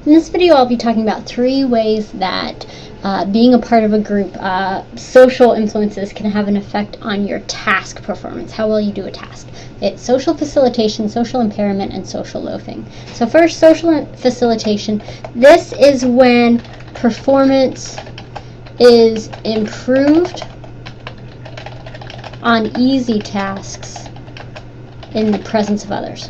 In this video, I'll be talking about 3 ways that being a part of a group, social influences can have an effect on your task performance, how well you do a task. It's social facilitation, social impairment, and social loafing. So first, social facilitation. This is when performance is improved on easy tasks in the presence of others.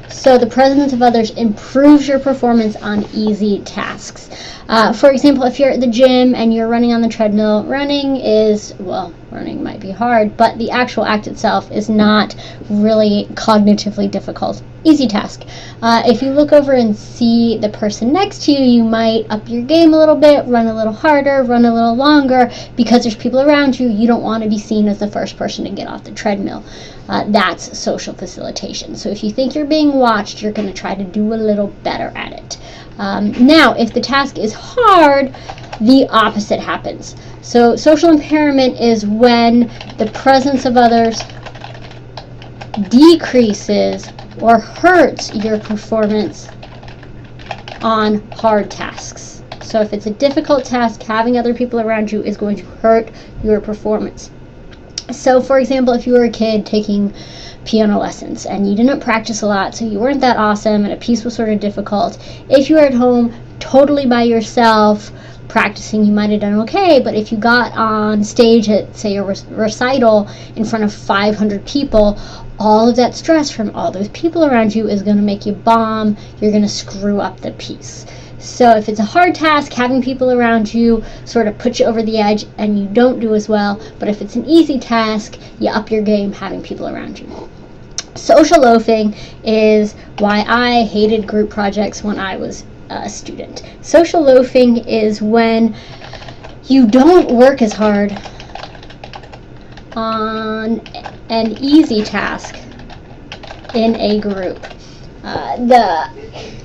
So the presence of others improves your performance on easy tasks. For example, if you're at the gym and you're running on the treadmill, running might be hard, but the actual act itself is not really cognitively difficult. Easy task. If you look over and see the person next to you, you might up your game a little bit, run a little harder, run a little longer, because there's people around you. You don't want to be seen as the first person to get off the treadmill. That's social facilitation. So if you think you're being watched, you're going to try to do a little better at it. Now, if the task is hard, the opposite happens. So social impairment is when the presence of others decreases or hurts your performance on hard tasks. So if it's a difficult task, having other people around you is going to hurt your performance. So for example, if you were a kid taking piano lessons and you didn't practice a lot, so you weren't that awesome and a piece was sort of difficult, if you were at home totally by yourself practicing, you might have done okay. But if you got on stage at, say, a recital in front of 500 people, all of that stress from all those people around you is going to make you bomb. You're going to screw up the piece. So if it's a hard task, having people around you sort of put you over the edge and you don't do as well. But if it's an easy task, you up your game having people around you. Social loafing is why I hated group projects when I was a student. Social loafing is when you don't work as hard on an easy task in a group. The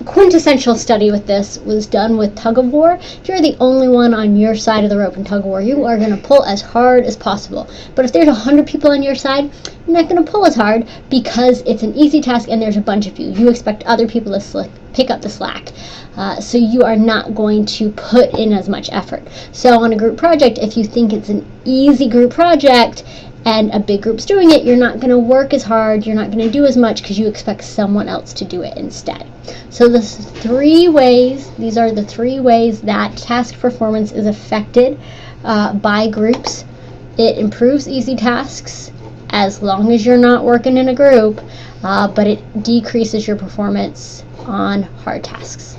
quintessential study with this was done with tug of war. If you're the only one on your side of the rope in tug of war, you are going to pull as hard as possible. But if there's 100 people on your side, you're not going to pull as hard because it's an easy task and there's a bunch of you. You expect other people to pick up the slack. So you are not going to put in as much effort. So on a group project, if you think it's an easy group project and a big group's doing it, you're not going to work as hard, you're not going to do as much because you expect someone else to do it instead. So these are the 3 ways that task performance is affected by groups. It improves easy tasks as long as you're not working in a group, but it decreases your performance on hard tasks.